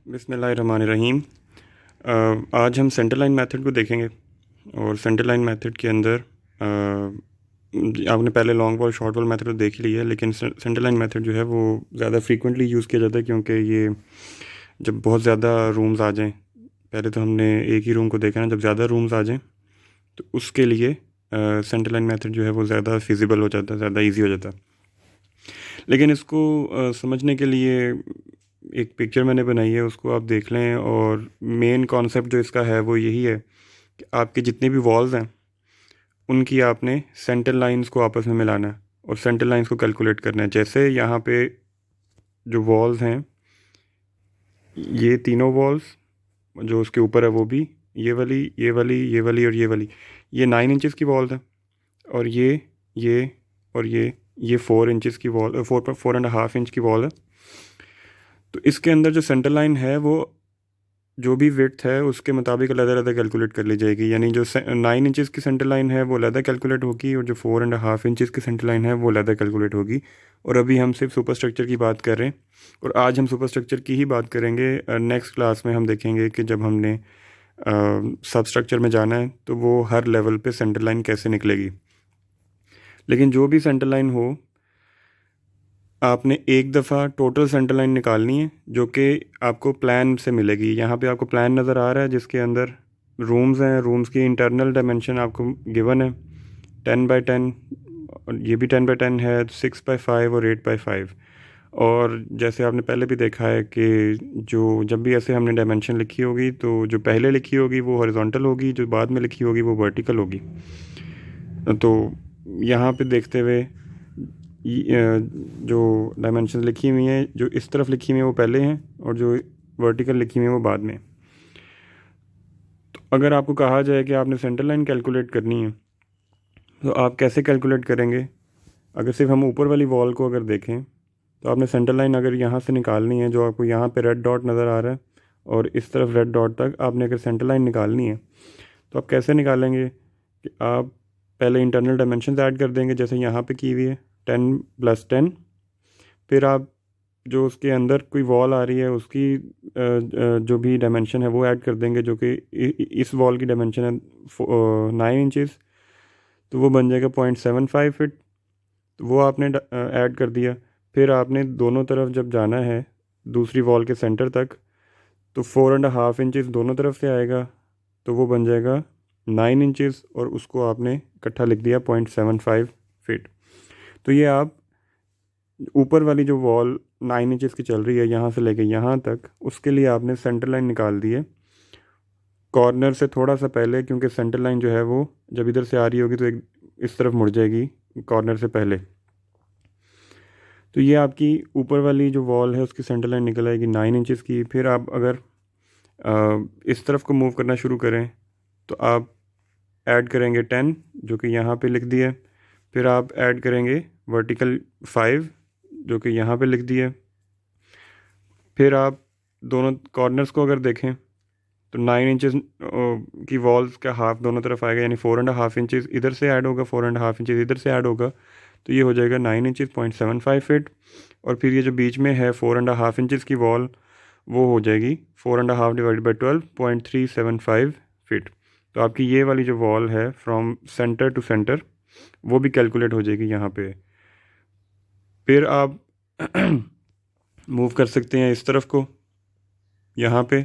बिस्मिल्लाहिर्रहमानिर्रहीम। आज हम सेंटर लाइन मेथड को देखेंगे और सेंटर लाइन मेथड के अंदर आपने पहले long wall short wall method तो देख ही लिया है, लेकिन सेंटर लाइन मेथड जो है वो ज़्यादा फ्रीक्वेंटली यूज़ किया जाता है क्योंकि ये जब बहुत ज़्यादा रूम्स आ जाएं, पहले तो हमने एक ही रूम को देखा ना, जब ज़्यादा रूम्स आ जाएं तो उसके लिए सेंटर लाइन मेथड जो है वो ज़्यादा फिजिबल हो जाता है, ज़्यादा ईजी हो जाता है। लेकिन इसको समझने के लिए एक पिक्चर मैंने बनाई है, उसको आप देख लें। और मेन कॉन्सेप्ट जो इसका है वो यही है कि आपके जितने भी वॉल्स हैं उनकी आपने सेंटर लाइंस को आपस में मिलाना है और सेंटर लाइंस को कैलकुलेट करना है। जैसे यहाँ पे जो वॉल्स हैं, ये तीनों वॉल्स जो उसके ऊपर है वो भी, ये वाली, ये वाली, ये वाली और ये वाली, ये 9 इंचज़ की वॉल्स हैं। और ये और ये 4 इंचज़ की वॉल, 4.5 इंच की वॉल है। तो इसके अंदर जो सेंटर लाइन है वो जो भी विड्थ है उसके मुताबिक अलग-अलग कैलकुलेट कर ली जाएगी। यानी जो 9 इंचज़ की सेंटर लाइन है वो अलग कैलकुलेट होगी और जो 4.5 इंचज़ की सेंटर लाइन है वो अलग कैलकुलेट होगी। और अभी हम सिर्फ सुपर स्ट्रक्चर की बात कर रहे हैं और आज हम सुपर स्ट्रक्चर की ही बात करेंगे। नेक्स्ट क्लास में हम देखेंगे कि जब हमने सब स्ट्रक्चर में जाना है तो वो हर लेवल पे सेंटर लाइन कैसे निकलेगी। लेकिन जो भी सेंटर लाइन हो, आपने एक दफ़ा टोटल सेंटर लाइन निकालनी है जो कि आपको प्लान से मिलेगी। यहाँ पे आपको प्लान नज़र आ रहा है जिसके अंदर रूम्स हैं, रूम्स की इंटरनल डायमेंशन आपको गिवन है 10x10, और ये भी 10x10 है, 6x5 और 8x5। और जैसे आपने पहले भी देखा है कि जो जब भी ऐसे हमने डायमेंशन लिखी होगी तो जो पहले लिखी होगी वो हॉरिजॉन्टल होगी, जो बाद में लिखी होगी वो वर्टिकल होगी। तो यहाँ पे देखते हुए जो डायमेंशन लिखी हुई हैं, जो इस तरफ लिखी हुई हैं वो पहले हैं और जो वर्टिकल लिखी हुई हैं वो बाद में। तो अगर आपको कहा जाए कि आपने सेंटर लाइन कैलकुलेट करनी है तो आप कैसे कैलकुलेट करेंगे? अगर सिर्फ हम ऊपर वाली वॉल को अगर देखें तो आपने सेंटर लाइन अगर यहाँ से निकालनी है, जो आपको यहाँ पे रेड डॉट नज़र आ रहा है और इस तरफ रेड डॉट तक आपने अगर सेंटर लाइन निकालनी है तो आप कैसे निकालेंगे कि आप पहले इंटरनल डायमेंशन ऐड कर देंगे जैसे यहाँ पे की हुई है 10+10। फिर आप जो उसके अंदर कोई वॉल आ रही है उसकी जो भी डायमेंशन है वो ऐड कर देंगे, जो कि इस वॉल की डायमेंशन है 9 इंचज़, तो वो बन जाएगा 0.75 फिट। तो वो आपने ऐड कर दिया। फिर आपने दोनों तरफ जब जाना है दूसरी वॉल के सेंटर तक तो 4.5 इंचज़ दोनों तरफ से आएगा, तो वो बन जाएगा 9 इंचज़ और उसको आपने इकट्ठा लिख दिया 0.75 फिट। तो ये आप ऊपर वाली जो वॉल 9 इंचज़ की चल रही है यहाँ से लेके यहाँ तक, उसके लिए आपने सेंटर लाइन निकाल दी है कॉर्नर से थोड़ा सा पहले, क्योंकि सेंटर लाइन जो है वो जब इधर से आ रही होगी तो एक इस तरफ मुड़ जाएगी कॉर्नर से पहले। तो ये आपकी ऊपर वाली जो वॉल है उसकी सेंटर लाइन निकल आएगी 9 इंचज़ की। फिर आप अगर इस तरफ को मूव करना शुरू करें तो आप ऐड करेंगे 10 जो कि यहाँ पे लिख दिया। फिर आप ऐड करेंगे वर्टिकल 5 जो कि यहाँ पे लिख दिया। फिर आप दोनों कॉर्नर्स को अगर देखें तो 9 इंचज़ की वॉल्स का हाफ दोनों तरफ आएगा, यानी 4.5 इंचज़ इधर से ऐड होगा, 4.5 इंचज़ इधर से ऐड होगा, तो ये हो जाएगा 9 इंचज़ 0.75 फिट। और फिर ये जो बीच में है 4.5 इंचज़ की वॉल वो हो जाएगी 4.5 डिवाइडेड बाई 12 0.375 फिट। तो आपकी ये वाली जो वॉल है फ्रॉम सेंटर टू सेंटर वो भी कैलकुलेट हो जाएगी यहाँ पे। फिर आप मूव कर सकते हैं इस तरफ को। यहाँ पे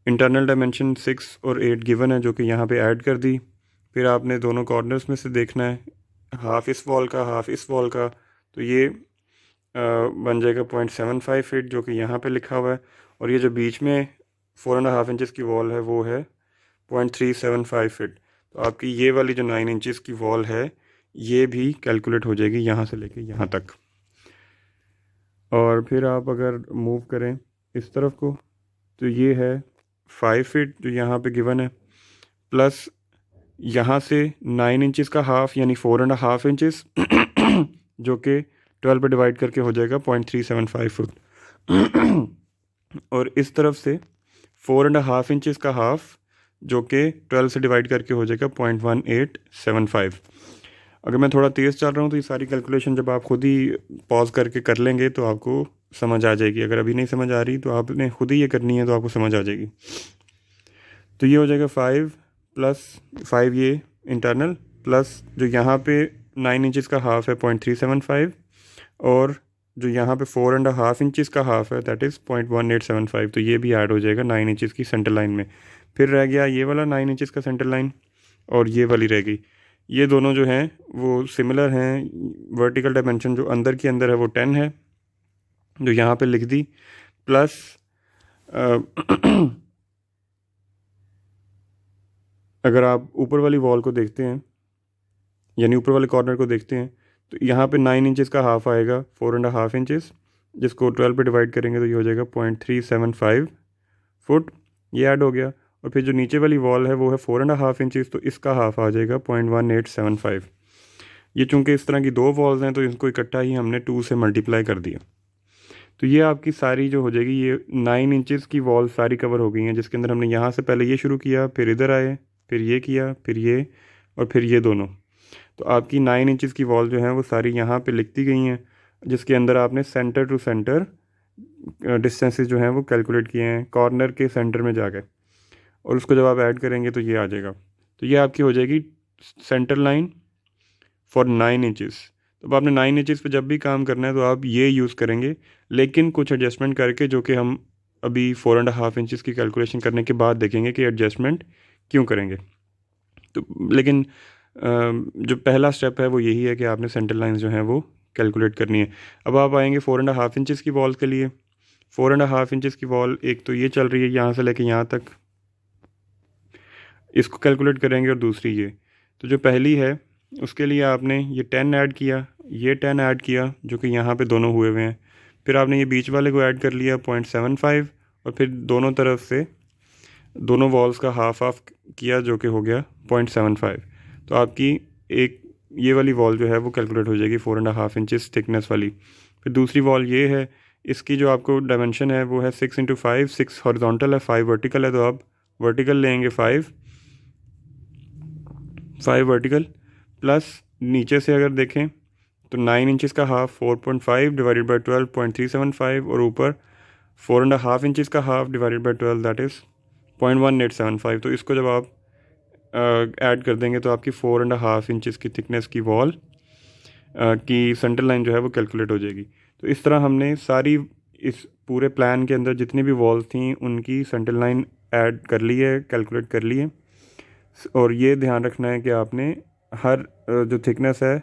इंटरनल डायमेंशन 6 और 8 गिवन है जो कि यहाँ पे ऐड कर दी। फिर आपने दोनों कॉर्नर्स में से देखना है, हाफ इस वॉल का हाफ इस वॉल का, तो ये बन जाएगा 0.75 फिट जो कि यहाँ पे लिखा हुआ है। और ये जो बीच में 4.5 इंचज़ की वॉल है वो है 0.375 फिट। तो आपकी ये वाली जो 9 इंचज़ की वॉल है ये भी कैलकुलेट हो जाएगी यहाँ से लेके यहाँ तक। और फिर आप अगर मूव करें इस तरफ को तो ये है 5 फिट जो यहाँ पे गिवन है, प्लस यहाँ से 9 इंचज़ का हाफ यानी 4.5 इंचज़ जो कि 12 पे डिवाइड करके हो जाएगा 0.375 फुट। और इस तरफ से 4.5 इंचज़ का हाफ जो कि 12 से डिवाइड करके हो जाएगा 0.1875। अगर मैं थोड़ा तेज़ चल रहा हूँ तो ये सारी कैलकुलेशन जब आप खुद ही पॉज करके कर लेंगे तो आपको समझ आ जाएगी। अगर अभी नहीं समझ आ रही तो आपने खुद ही ये करनी है, तो आपको समझ आ जाएगी। तो ये हो जाएगा 5 + 5 ये इंटरनल, प्लस जो यहाँ पे 9 इंचज़ का हाफ है 0.375, और जो यहाँ पे 4.5 इंचज़ का हाफ है दैट इज़ 0.1875। तो ये भी ऐड हो जाएगा 9 इंचज़ की सेंटर लाइन में। फिर रह गया ये वाला 9 इंचज़ का सेंटर लाइन, और ये वाली रह गई। ये दोनों जो हैं वो सिमिलर हैं। वर्टिकल डायमेंशन जो अंदर के अंदर है वो 10 है, जो यहाँ पे लिख दी, प्लस अगर आप ऊपर वाली वॉल को देखते हैं, यानी ऊपर वाले कॉर्नर को देखते हैं, तो यहाँ पे 9 इंचज़ का हाफ आएगा 4.5 इंचज़, जिसको 12 पे डिवाइड करेंगे तो ये हो जाएगा 0.375 फुट, ये ऐड हो गया। और फिर जो नीचे वाली वॉल है वो है 4.5 इंचज़, तो इसका हाफ आ जाएगा 0.1875। ये चूँकि इस तरह की दो वॉल्स हैं तो इसको इकट्ठा ही हमने 2 से मल्टीप्लाई कर दिया। तो ये आपकी सारी जो हो जाएगी, ये 9 इंचज़ की वॉल सारी कवर हो गई हैं, जिसके अंदर हमने यहाँ से पहले ये शुरू किया, फिर इधर आए, फिर ये किया, फिर ये, और फिर ये दोनों। तो आपकी 9 इंचज़ की वॉल जो है वो सारी यहाँ पे लिख दी गई हैं, जिसके अंदर आपने सेंटर टू सेंटर डिस्टेंसेस जो हैं वो कैलकुलेट किए हैं कॉर्नर के सेंटर में जाकर, और उसको जब आप ऐड करेंगे तो ये आ जाएगा। तो ये आपकी हो जाएगी सेंटर लाइन फॉर 9 इंचज़। तो अब आपने 9 इंचज़ पे जब भी काम करना है तो आप ये यूज़ करेंगे, लेकिन कुछ एडजस्टमेंट करके, जो कि हम अभी 4.5 इंचज़ की कैलकुलेशन करने के बाद देखेंगे कि एडजस्टमेंट क्यों करेंगे। तो लेकिन जो पहला स्टेप है वो यही है कि आपने सेंटर लाइंस जो हैं वो कैलकुलेट करनी है। अब आप आएंगे 4.5 इंचज़ की वॉल के लिए। 4.5 इंचज़ की वॉल एक तो ये चल रही है यहाँ से लेके यहाँ तक, इसको कैलकुलेट करेंगे, और दूसरी ये। तो जो पहली है उसके लिए आपने ये 10 ऐड किया, ये 10 ऐड किया, जो कि यहाँ पे दोनों हुए हुए हैं। फिर आपने ये बीच वाले को ऐड कर लिया 0.75, और फिर दोनों तरफ से दोनों वॉल्स का हाफ हाफ किया, जो कि हो गया 0.75। तो आपकी एक ये वाली वॉल जो है वो कैलकुलेट हो जाएगी 4.5 इंचज़ थिकनेस वाली। फिर दूसरी वॉल ये है, इसकी जो आपको डायमेंशन है वो है 6 × 5, 6 हॉरिजॉन्टल है, 5 वर्टिकल है। तो आप वर्टिकल लेंगे 5 वर्टिकल, प्लस नीचे से अगर देखें तो 9 इंचज़ का हाफ 4.5 डिवाइडेड बाई 12 0.375, और ऊपर 4.5 इंचज़ का half divided by 12 that is 0.1875। तो इसको जब आप ऐड कर देंगे तो आपकी 4.5 इंचज़ की थिकनेस की वॉल की सेंटर लाइन जो है वो कैलकुलेट हो जाएगी। तो इस तरह हमने सारी इस पूरे प्लान के अंदर जितनी भी वॉल्स थी उनकी सेंटर लाइन ऐड कर ली है, कैलकुलेट कर ली है। और ये ध्यान रखना है कि आपने हर जो थिकनेस है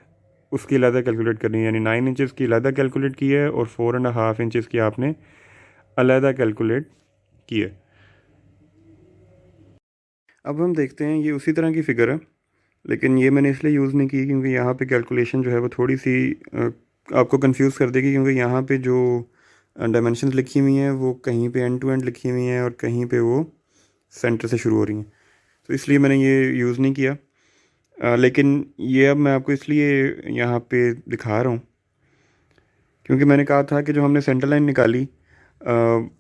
उसकी अलहदा कैलकुलेट करनी है, यानी 9 इंचज़ की अलहदा कैलकुलेट की है, और 4.5 इंचज़ की आपने अलहदा कैलकुलेट की है। अब हम देखते हैं, ये उसी तरह की फ़िगर है, लेकिन ये मैंने इसलिए यूज़ नहीं की क्योंकि यहाँ पे कैलकुलेशन जो है वो थोड़ी सी आपको कंफ्यूज कर देगी, क्योंकि यहाँ पे जो डायमेंशंस लिखी हुई हैं वो कहीं पे एंड टू एंड लिखी हुई हैं और कहीं पे वो सेंटर से शुरू हो रही हैं। तो इसलिए मैंने ये यूज़ नहीं किया। लेकिन ये अब मैं आपको इसलिए यहाँ पे दिखा रहा हूँ क्योंकि मैंने कहा था कि जो हमने सेंटर लाइन निकाली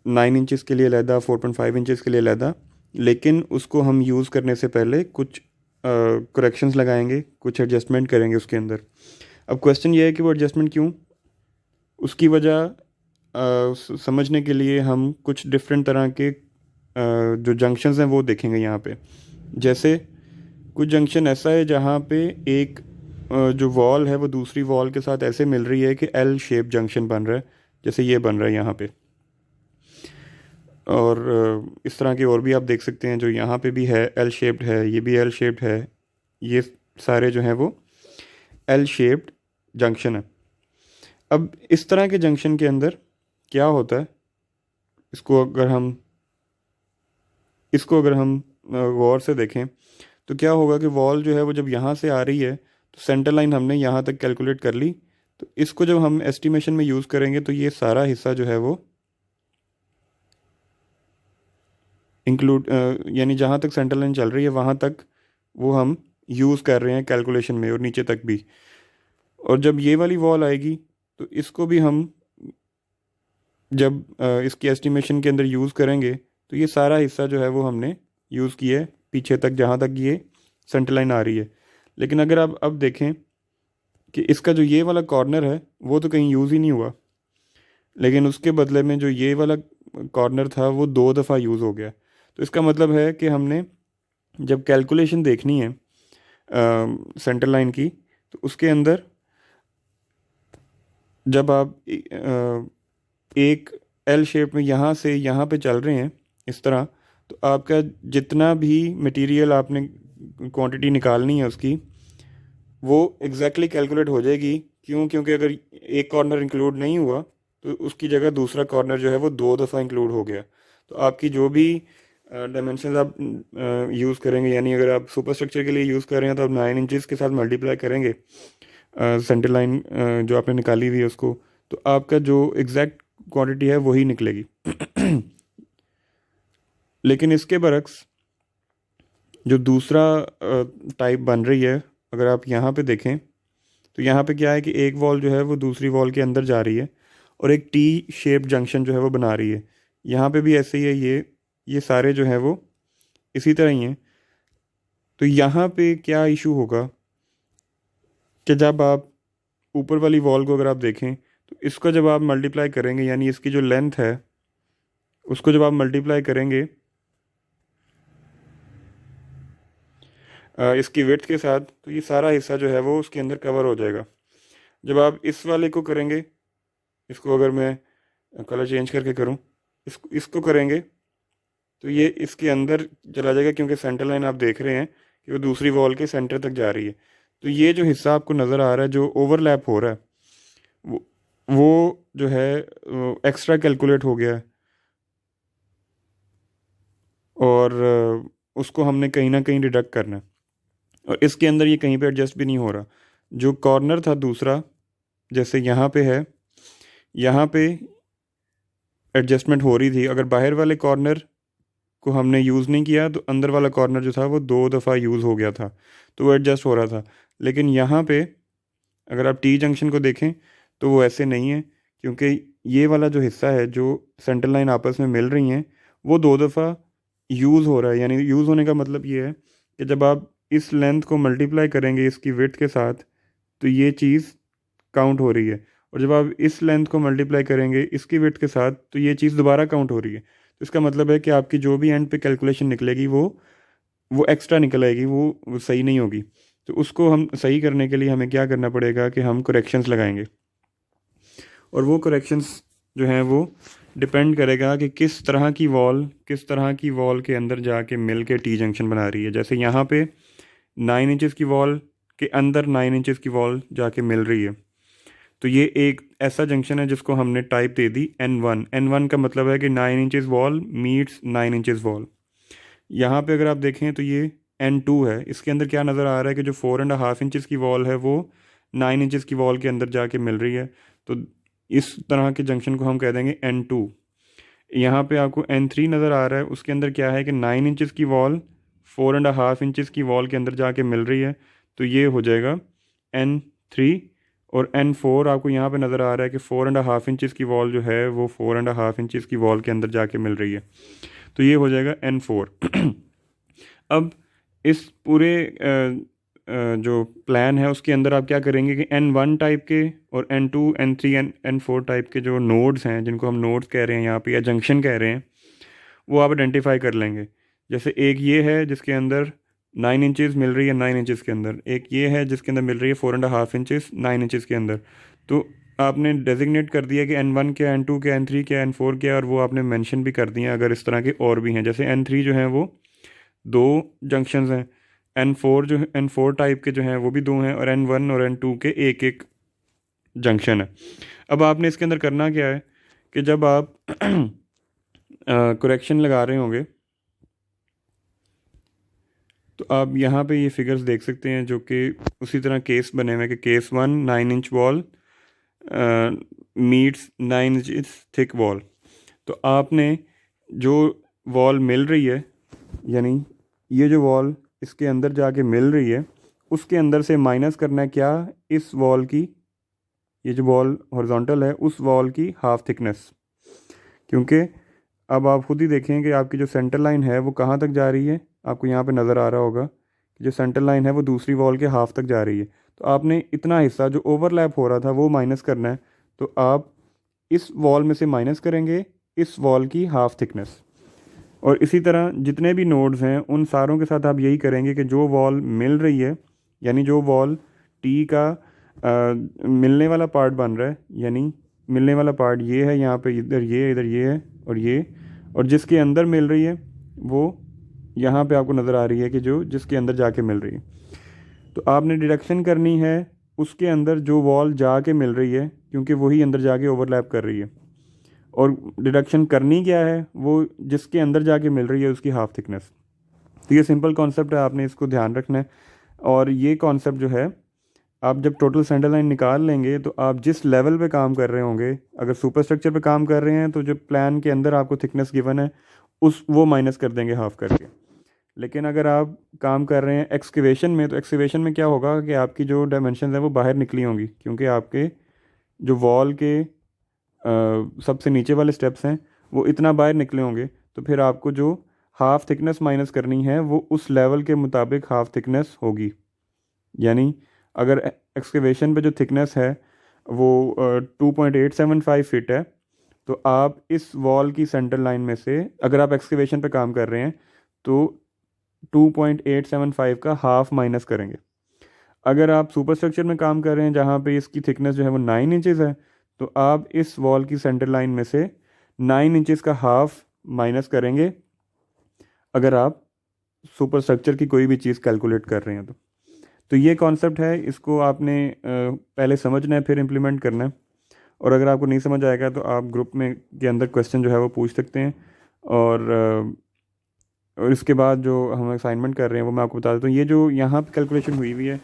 9 इंचज़ के लिए अलहदा, 4.5 इंचज़ के लिए अलहदा, लेकिन उसको हम यूज़ करने से पहले कुछ करेक्शंस लगाएंगे, कुछ एडजस्टमेंट करेंगे उसके अंदर। अब क्वेश्चन ये है कि वो एडजस्टमेंट क्यों, उसकी वजह समझने के लिए हम कुछ डिफरेंट तरह के जो जंक्शंस हैं वो देखेंगे यहाँ पे। जैसे कुछ जंक्शन ऐसा है जहाँ पे एक जो वॉल है वो दूसरी वॉल के साथ ऐसे मिल रही है कि एल शेप जंक्शन बन रहा है, जैसे ये बन रहा है यहाँ पे। और इस तरह की और भी आप देख सकते हैं, जो यहाँ पे भी है एल शेप्ड है, ये भी एल शेप्ड है, ये सारे जो हैं वो एल शेप्ड जंक्शन है। अब इस तरह के जंक्शन के अंदर क्या होता है, इसको अगर हम गौर से देखें तो क्या होगा कि वॉल जो है वो जब यहाँ से आ रही है तो सेंटर लाइन हमने यहाँ तक कैलकुलेट कर ली। तो इसको जब हम एस्टिमेशन में यूज़ करेंगे तो ये सारा हिस्सा जो है वो इंक्लूड यानी जहाँ तक सेंटर लाइन चल रही है वहाँ तक वो हम यूज़ कर रहे हैं कैलकुलेशन में, और नीचे तक भी। और जब ये वाली वॉल आएगी तो इसको भी हम जब इसकी एस्टिमेशन के अंदर यूज़ करेंगे तो ये सारा हिस्सा जो है वो हमने यूज़ किया है पीछे तक, जहाँ तक ये सेंटर लाइन आ रही है। लेकिन अगर आप अब देखें कि इसका जो ये वाला कॉर्नर है वो तो कहीं यूज़ ही नहीं हुआ, लेकिन उसके बदले में जो ये वाला कॉर्नर था वो 2 दफ़ा यूज़ हो गया। तो इसका मतलब है कि हमने जब कैलकुलेशन देखनी है सेंटर लाइन की, तो उसके अंदर जब आप एक एल शेप में यहाँ से यहाँ पे चल रहे हैं इस तरह, तो आपका जितना भी मटेरियल आपने क्वांटिटी निकालनी है उसकी, वो एग्जैक्टली कैलकुलेट हो जाएगी। क्यों? क्योंकि अगर एक कॉर्नर इंक्लूड नहीं हुआ तो उसकी जगह दूसरा कॉर्नर जो है वो 2 दफ़ा इंक्लूड हो गया। तो आपकी जो भी डायमेंशन आप यूज़ करेंगे, यानी अगर आप सुपर स्ट्रक्चर के लिए यूज़ कर रहे हैं तो आप 9 इंचज़ के साथ मल्टीप्लाई करेंगे सेंटर लाइन जो आपने निकाली हुई है उसको, तो आपका जो एग्जैक्ट क्वांटिटी है वही निकलेगी। लेकिन इसके बरक्स जो दूसरा टाइप बन रही है, अगर आप यहाँ पे देखें तो यहाँ पे क्या है कि एक वॉल जो है वो दूसरी वॉल के अंदर जा रही है और एक टी शेप जंक्शन जो है वो बना रही है। यहाँ पे भी ऐसे ही है, ये सारे जो है वो इसी तरह ही हैं। तो यहाँ पे क्या इशू होगा कि जब आप ऊपर वाली वॉल को अगर आप देखें तो इसका जब आप मल्टीप्लाई करेंगे, यानी इसकी जो लेंथ है उसको जब आप मल्टीप्लाई करेंगे इसकी विड्थ के साथ, तो ये सारा हिस्सा जो है वो उसके अंदर कवर हो जाएगा। जब आप इस वाले को करेंगे, इसको अगर मैं कलर चेंज करके करूं, इसको करेंगे तो ये इसके अंदर चला जाएगा, क्योंकि सेंटर लाइन आप देख रहे हैं कि वो दूसरी वॉल के सेंटर तक जा रही है। तो ये जो हिस्सा आपको नज़र आ रहा है जो ओवरलैप हो रहा है, वो जो है एक्स्ट्रा कैलकुलेट हो गया है, और उसको हमने कहीं ना कहीं डिडक्ट करना है। और इसके अंदर ये कहीं पे एडजस्ट भी नहीं हो रहा। जो कॉर्नर था दूसरा, जैसे यहाँ पे है, यहाँ पे एडजस्टमेंट हो रही थी। अगर बाहर वाले कॉर्नर को हमने यूज़ नहीं किया तो अंदर वाला कॉर्नर जो था वो 2 दफ़ा यूज़ हो गया था, तो वो एडजस्ट हो रहा था। लेकिन यहाँ पे अगर आप टी जंक्शन को देखें तो वो ऐसे नहीं है, क्योंकि ये वाला जो हिस्सा है जो सेंटर लाइन आपस में मिल रही हैं वो 2 दफ़ा यूज़ हो रहा है। यानी यूज़ होने का मतलब ये है कि जब आप इस लेंथ को मल्टीप्लाई करेंगे इसकी विड्थ के साथ, तो ये चीज़ काउंट हो रही है, और जब आप इस लेंथ को मल्टीप्लाई करेंगे इसकी विड्थ के साथ तो ये चीज़ दोबारा काउंट हो रही है। तो इसका मतलब है कि आपकी जो भी एंड पे कैलकुलेशन निकलेगी वो एक्स्ट्रा निकल आएगी, वो सही नहीं होगी। तो उसको हम सही करने के लिए हमें क्या करना पड़ेगा कि हम करेक्शंस लगाएंगे, और वो करेक्शंस जो हैं वो डिपेंड करेगा कि किस तरह की वॉल के अंदर जाके मिल के टी जंक्शन बना रही है। जैसे यहाँ पे 9 इंचज़ की वॉल के अंदर 9 इंचज़ की वॉल जाके मिल रही है, तो ये एक ऐसा जंक्शन है जिसको हमने टाइप दे दी N1। N1 का मतलब है कि 9 inches wall meets 9 inches wall. यहाँ पे अगर आप देखें तो ये N2 है। इसके अंदर क्या नज़र आ रहा है कि जो 4.5 इंचज़ की वॉल है वो 9 इंचज़ की वॉल के अंदर जाके मिल रही है, तो इस तरह के जंक्शन को हम कह देंगे N2। यहाँ पे आपको N3 नज़र आ रहा है, उसके अंदर क्या है कि 9 इंचज़ की वॉल 4.5 इंचज़ की वॉल के अंदर जाके मिल रही है, तो ये हो जाएगा N3। और N4 आपको यहाँ पे नज़र आ रहा है कि 4.5 इंचज़ की वॉल जो है वो 4.5 इंचज़ की वॉल के अंदर जाके मिल रही है, तो ये हो जाएगा N4। अब इस पूरे जो प्लान है उसके अंदर आप क्या करेंगे कि N1 टाइप के और N2 N3 N4 टाइप के जो नोड्स हैं, जिनको हम नोड्स कह रहे हैं यहाँ पे या जंक्शन कह रहे हैं, वो आप आइडेंटिफाई कर लेंगे। जैसे एक ये है जिसके अंदर 9 इंचज़ मिल रही है 9 इंचज़ के अंदर, एक ये है जिसके अंदर मिल रही है 4.5 इंचज़ 9 इंचज़ के अंदर। तो आपने डेजिग्नेट कर दिया कि N1 क्या, N2 क्या, N3 क्या, N4 क्या, और वो आपने मेंशन भी कर दिए अगर इस तरह के और भी हैं। जैसे N3 जो हैं वो 2 जंक्शंस हैं, N4 टाइप के जो हैं वो भी 2 हैं, और N1 और N2 के एक एक जंक्शन है। अब आपने इसके अंदर करना क्या है कि जब आप करेक्शन लगा रहे होंगे तो आप यहाँ पे ये फिगर्स देख सकते हैं जो कि उसी तरह केस बने हुए हैं कि case 1 9 inch wall meets 9 inch thick wall. तो आपने जो वॉल मिल रही है, यानी ये जो वॉल इसके अंदर जाके मिल रही है, उसके अंदर से माइनस करना है क्या, इस वॉल की, ये जो वॉल हॉरिजॉन्टल है उस वॉल की हाफ थिकनेस। क्योंकि अब आप खुद ही देखें कि आपकी जो सेंटर लाइन है वो कहाँ तक जा रही है। आपको यहाँ पे नज़र आ रहा होगा कि जो सेंटर लाइन है वो दूसरी वॉल के हाफ तक जा रही है। तो आपने इतना हिस्सा जो ओवरलैप हो रहा था वो माइनस करना है। तो आप इस वॉल में से माइनस करेंगे इस वॉल की हाफ थिकनेस। और इसी तरह जितने भी नोड्स हैं उन सारों के साथ आप यही करेंगे कि जो वॉल मिल रही है, यानी जो वॉल टी का मिलने वाला पार्ट बन रहा है, यानी मिलने वाला पार्ट ये है, यहाँ पे इधर ये है और ये, और जिसके अंदर मिल रही है वो यहाँ पे आपको नज़र आ रही है कि जो जिसके अंदर जाके मिल रही है। तो आपने डिडक्शन करनी है उसके अंदर जो वॉल जाके मिल रही है, क्योंकि वही अंदर जाके ओवरलैप कर रही है। और डिडक्शन करनी क्या है, वो जिसके अंदर जाके मिल रही है उसकी हाफ थिकनेस। तो ये सिंपल कॉन्सेप्ट है, आपने इसको ध्यान रखना है। और ये कॉन्सेप्ट जो है, आप जब टोटल सेंटर लाइन निकाल लेंगे तो आप जिस लेवल पे काम कर रहे होंगे, अगर सुपर स्ट्रक्चर पे काम कर रहे हैं तो जो प्लान के अंदर आपको थिकनेस गिवन है उस वो माइनस कर देंगे हाफ करके। लेकिन अगर आप काम कर रहे हैं एक्सकेवेशन में, तो एक्सकेवेशन में क्या होगा कि आपकी जो डायमेंशन है वो बाहर निकली होंगी, क्योंकि आपके जो वॉल के सबसे नीचे वाले स्टेप्स हैं वो इतना बाहर निकले होंगे। तो फिर आपको जो हाफ थिकनेस माइनस करनी है वो उस लेवल के मुताबिक हाफ थिकनेस होगी। यानी अगर एक्सकेवेशन पे जो थिकनेस है वो 2.875 फीट है, तो आप इस वॉल की सेंटर लाइन में से, अगर आप एक्सकेवेशन पे काम कर रहे हैं तो 2.875 का हाफ माइनस करेंगे। अगर आप सुपर स्ट्रक्चर में काम कर रहे हैं जहाँ पे इसकी थिकनेस जो है वो 9 इंचेस है, तो आप इस वॉल की सेंटर लाइन में से 9 इंचेस का हाफ माइनस करेंगे, अगर आप सुपर स्ट्रक्चर की कोई भी चीज़ कैलकुलेट कर रहे हैं तो ये कॉन्सेप्ट है, इसको आपने पहले समझना है फिर इम्प्लीमेंट करना है। और अगर आपको नहीं समझ आएगा तो आप ग्रुप में के अंदर क्वेश्चन जो है वो पूछ सकते हैं। और इसके बाद जो हम असाइनमेंट कर रहे हैं वो मैं आपको बता देता हूँ। ये जो यहाँ पे कैलकुलेशन हुई हुई है,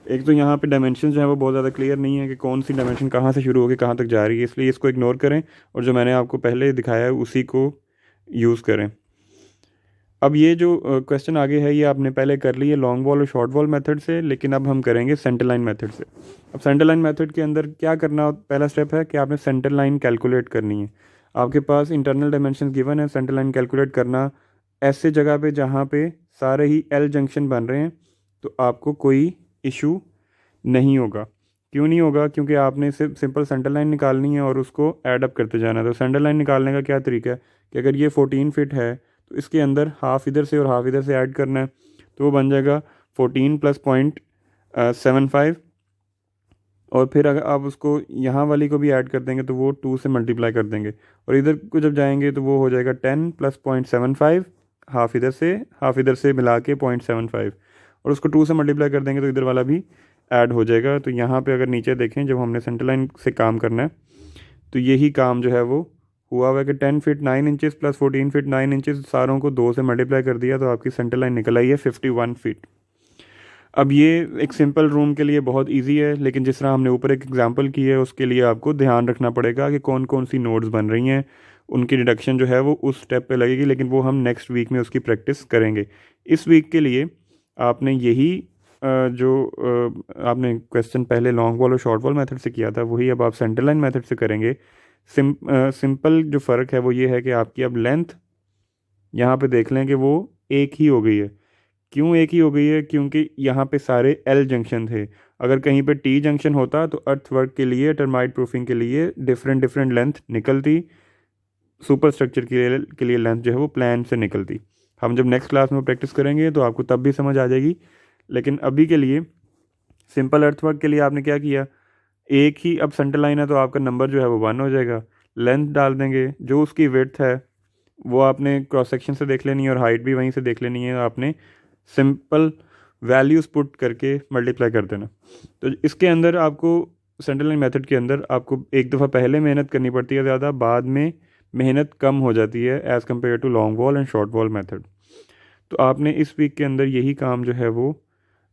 एक तो यहाँ पे डायमेंशन जो है वो बहुत ज़्यादा क्लियर नहीं है कि कौन सी डायमेंशन कहाँ से शुरू होकर कहाँ तक जा रही है, इसलिए इसको इग्नोर करें और जो मैंने आपको पहले दिखाया है उसी को यूज़ करें। अब ये जो क्वेश्चन आगे है ये आपने पहले कर ली है लॉन्ग वॉल और शॉर्ट वॉल मेथड से, लेकिन अब हम करेंगे सेंटर लाइन मेथड से। अब सेंटर लाइन मेथड के अंदर क्या करना, पहला स्टेप है कि आपने सेंटर लाइन कैलकुलेट करनी है। आपके पास इंटरनल डायमेंशन गिवन है, सेंटर लाइन कैलकुलेट करना ऐसे जगह पे जहाँ पे सारे ही एल जंक्शन बन रहे हैं, तो आपको कोई इशू नहीं होगा। क्यों नहीं होगा? क्योंकि आपने सिर्फ सिंपल सेंटर लाइन निकालनी है और उसको ऐड अप करते जाना है। तो सेंटर लाइन निकालने का क्या तरीका है कि अगर ये 14 फीट है तो इसके अंदर हाफ इधर से और हाफ इधर से ऐड करना है, तो वो बन जाएगा 14 प्लस 0.75। और फिर अगर आप उसको यहाँ वाली को भी ऐड कर देंगे तो वो 2 से मल्टीप्लाई कर देंगे, और इधर को जब जाएंगे तो वो हो जाएगा 10 प्लस 0.75, हाफ इधर से मिला के 0.75, और उसको 2 से मल्टीप्लाई कर देंगे तो इधर वाला भी ऐड हो जाएगा। तो यहाँ पे अगर नीचे देखें, जब हमने सेंटर लाइन से काम करना है तो यही काम जो है वो हुआ हुआ है कि 10 feet 9 inches plus 14 feet 9 inches, सारों को 2 से मल्टीप्लाई कर दिया तो आपकी सेंटर लाइन निकल आई है 51 फीट। अब ये एक सिंपल रूम के लिए बहुत इजी है, लेकिन जिस तरह हमने ऊपर एक एग्जांपल की है उसके लिए आपको ध्यान रखना पड़ेगा कि कौन कौन सी नोड्स बन रही हैं, उनकी डिडक्शन जो है वो उस स्टेप पे लगेगी, लेकिन वो हम नेक्स्ट वीक में उसकी प्रैक्टिस करेंगे। इस वीक के लिए आपने यही आपने क्वेश्चन पहले लॉन्ग वॉल और शॉर्ट वॉल मेथड से किया था वही अब आप सेंटर लाइन मेथड से करेंगे। सिंपल जो फ़र्क है वो ये है कि आपकी अब लेंथ यहाँ पे देख लें कि वो एक ही हो गई है। क्यों एक ही हो गई है? क्योंकि यहाँ पे सारे एल जंक्शन थे। अगर कहीं पे टी जंक्शन होता तो अर्थवर्क के लिए, टर्माइट प्रूफिंग के लिए डिफरेंट लेंथ निकलती, सुपर स्ट्रक्चर के लिए लेंथ जो है वो प्लान से निकलती। हम जब नेक्स्ट क्लास में प्रैक्टिस करेंगे तो आपको तब भी समझ आ जाएगी, लेकिन अभी के लिए सिंपल अर्थवर्क के लिए आपने क्या किया, एक ही अब सेंटर लाइन है तो आपका नंबर जो है वो 1 हो जाएगा। लेंथ डाल देंगे, जो उसकी विड्थ है वो आपने क्रॉस सेक्शन से देख लेनी है और हाइट भी वहीं से देख लेनी है, आपने सिंपल वैल्यूज़ पुट करके मल्टीप्लाई कर देना। तो इसके अंदर आपको सेंटर लाइन मेथड के अंदर आपको एक दफ़ा पहले मेहनत करनी पड़ती है ज़्यादा, बाद में मेहनत कम हो जाती है as compare to long wall and short wall method. तो आपने इस वीक के अंदर यही काम जो है वो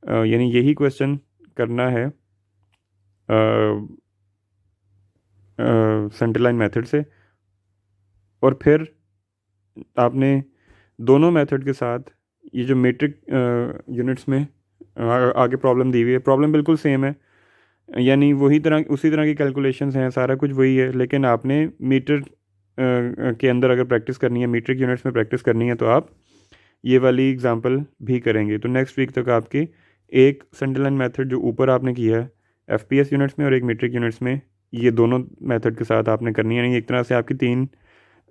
यानी यही क्वेश्चन करना है सेंटर लाइन मेथड से, और फिर आपने दोनों मेथड के साथ ये जो मीट्रिक यूनिट्स में आगे प्रॉब्लम दी हुई है, प्रॉब्लम बिल्कुल सेम है, यानी उसी तरह की कैलकुलेशंस हैं, सारा कुछ वही है, लेकिन आपने मीटर के अंदर अगर प्रैक्टिस करनी है, मीट्रिक यूनिट्स में प्रैक्टिस करनी है, तो आप ये वाली एग्जांपल भी करेंगे। तो नेक्स्ट वीक तक आपकी एक सेंटर लाइन मेथड जो ऊपर आपने किया है FPS यूनिट्स में और एक मीट्रिक यूनिट्स में ये दोनों मेथड के साथ आपने करनी है, नहीं एक तरह से आपकी 3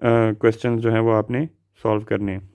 क्वेश्चन जो हैं वो आपने सॉल्व करने हैं।